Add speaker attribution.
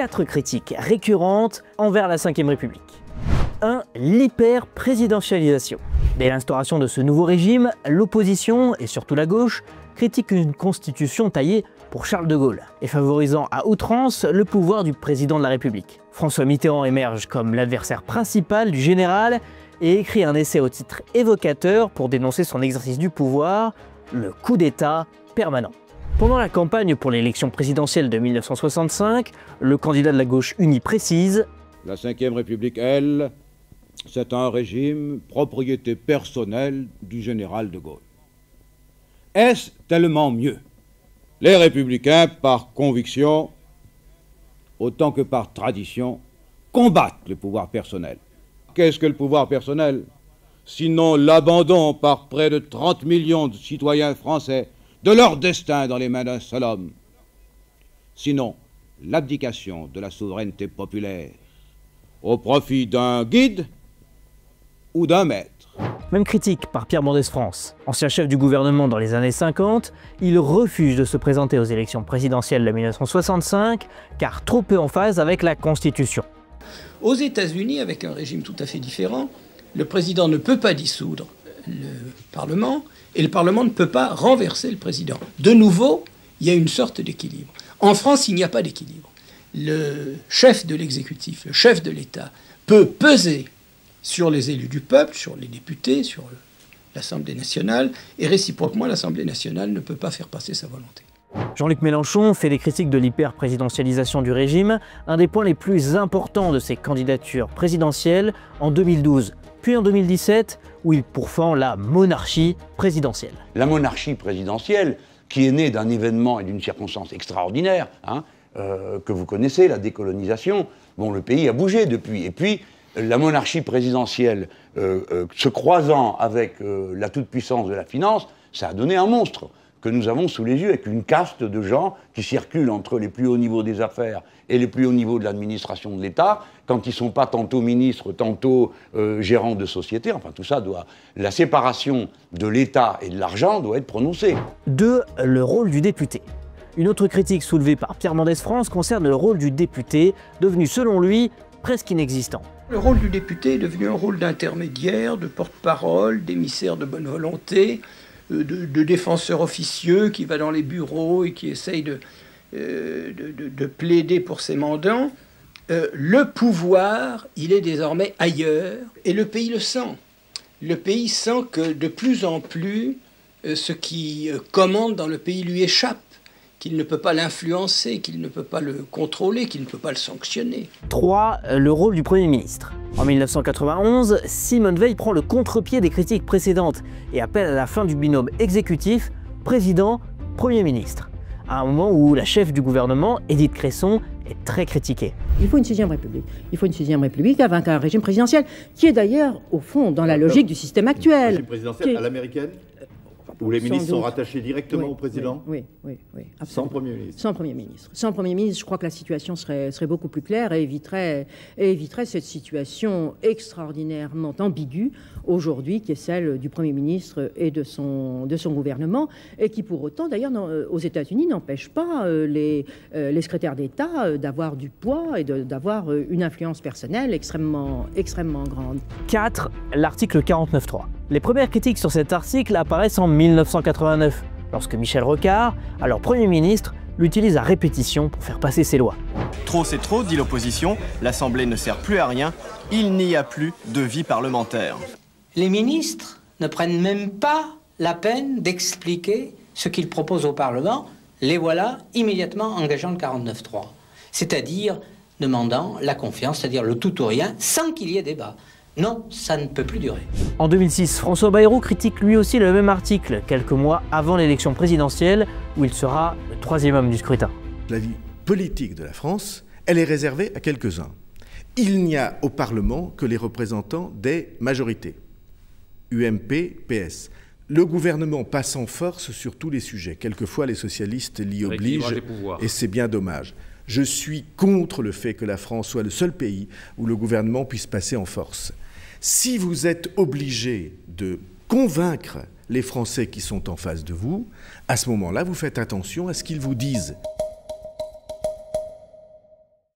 Speaker 1: 4 critiques récurrentes envers la Ve République. 1. L'hyper-présidentialisation. Dès l'instauration de ce nouveau régime, l'opposition, et surtout la gauche, critique une constitution taillée pour Charles de Gaulle et favorisant à outrance le pouvoir du président de la République. François Mitterrand émerge comme l'adversaire principal du général et écrit un essai au titre évocateur pour dénoncer son exercice du pouvoir, le coup d'État permanent. Pendant la campagne pour l'élection présidentielle de 1965, le candidat de la gauche unie précise «
Speaker 2: La Ve République, elle, c'est un régime propriété personnelle du général de Gaulle. Est-ce tellement mieux? Les républicains, par conviction, autant que par tradition, combattent le pouvoir personnel. Qu'est-ce que le pouvoir personnel? Sinon l'abandon par près de 30 millions de citoyens français de leur destin dans les mains d'un seul homme. Sinon l'abdication de la souveraineté populaire au profit d'un guide ou d'un maître.
Speaker 1: Même critique par Pierre Mendès France. Ancien chef du gouvernement dans les années 50, il refuse de se présenter aux élections présidentielles de 1965 car trop peu en phase avec la Constitution.
Speaker 3: Aux États-Unis, avec un régime tout à fait différent, le président ne peut pas dissoudre le Parlement et le Parlement ne peut pas renverser le président. De nouveau, il y a une sorte d'équilibre. En France, il n'y a pas d'équilibre. Le chef de l'exécutif, le chef de l'État, peut peser sur les élus du peuple, sur les députés, sur l'Assemblée nationale, et réciproquement, l'Assemblée nationale ne peut pas faire passer sa volonté.
Speaker 1: Jean-Luc Mélenchon fait des critiques de l'hyper-présidentialisation du régime, un des points les plus importants de ses candidatures présidentielles en 2012, puis en 2017, où il pourfend la monarchie présidentielle.
Speaker 4: La monarchie présidentielle, qui est née d'un événement et d'une circonstance extraordinaire, que vous connaissez, la décolonisation, bon, le pays a bougé depuis, et puis la monarchie présidentielle se croisant avec la toute-puissance de la finance, ça a donné un monstre que nous avons sous les yeux, avec une caste de gens qui circulent entre les plus hauts niveaux des affaires et les plus hauts niveaux de l'administration de l'État, quand ils ne sont pas tantôt ministres, tantôt gérants de sociétés. Enfin, tout ça doit... La séparation de l'État et de l'argent doit être prononcée.
Speaker 1: 2. Le rôle du député. Une autre critique soulevée par Pierre Mendès France concerne le rôle du député, devenu selon lui presque inexistant.
Speaker 3: Le rôle du député est devenu un rôle d'intermédiaire, de porte-parole, d'émissaire de bonne volonté, de défenseur officieux qui va dans les bureaux et qui essaye de plaider pour ses mandants. Le pouvoir, il est désormais ailleurs et le pays le sent. Le pays sent que de plus en plus, ce qui commande dans le pays lui échappe, qu'il ne peut pas l'influencer, qu'il ne peut pas le contrôler, qu'il ne peut pas le sanctionner. 3.
Speaker 1: Le rôle du Premier ministre. En 1991, Simone Veil prend le contre-pied des critiques précédentes et appelle à la fin du binôme exécutif président-Premier ministre, à un moment où la chef du gouvernement, Édith Cresson, est très critiquée.
Speaker 5: Il faut une 6e République. Il faut une 6e République avec un régime présidentiel qui est d'ailleurs, au fond, dans la logique du système actuel.
Speaker 6: Régime présidentiel à l'américaine ? Où les ministres sont rattachés directement au président?
Speaker 5: Oui.
Speaker 6: Sans Premier ministre?
Speaker 5: Sans Premier ministre. Sans Premier ministre, je crois que la situation serait beaucoup plus claire et éviterait cette situation extraordinairement ambiguë aujourd'hui, qui est celle du Premier ministre et de son gouvernement, et qui pour autant, d'ailleurs, aux États-Unis, n'empêche pas les secrétaires d'État d'avoir du poids et d'avoir une influence personnelle extrêmement grande.
Speaker 1: 4. L'article 49.3. Les premières critiques sur cet article apparaissent en 1989, lorsque Michel Rocard, alors Premier ministre, l'utilise à répétition pour faire passer ses lois.
Speaker 7: Trop c'est trop, dit l'opposition, l'Assemblée ne sert plus à rien, il n'y a plus de vie parlementaire.
Speaker 8: Les ministres ne prennent même pas la peine d'expliquer ce qu'ils proposent au Parlement, les voilà immédiatement engageant le 49.3, c'est-à-dire demandant la confiance, c'est-à-dire le tout ou rien, sans qu'il y ait débat. Non, ça ne peut plus durer.
Speaker 1: En 2006, François Bayrou critique lui aussi le même article, quelques mois avant l'élection présidentielle, où il sera le 3e homme du scrutin.
Speaker 9: La vie politique de la France, elle est réservée à quelques-uns. Il n'y a au Parlement que les représentants des majorités. UMP, PS. Le gouvernement passe en force sur tous les sujets. Quelquefois, les socialistes l'y obligent, et c'est bien dommage. Je suis contre le fait que la France soit le seul pays où le gouvernement puisse passer en force. Si vous êtes obligé de convaincre les Français qui sont en face de vous, à ce moment-là, vous faites attention à ce qu'ils vous disent.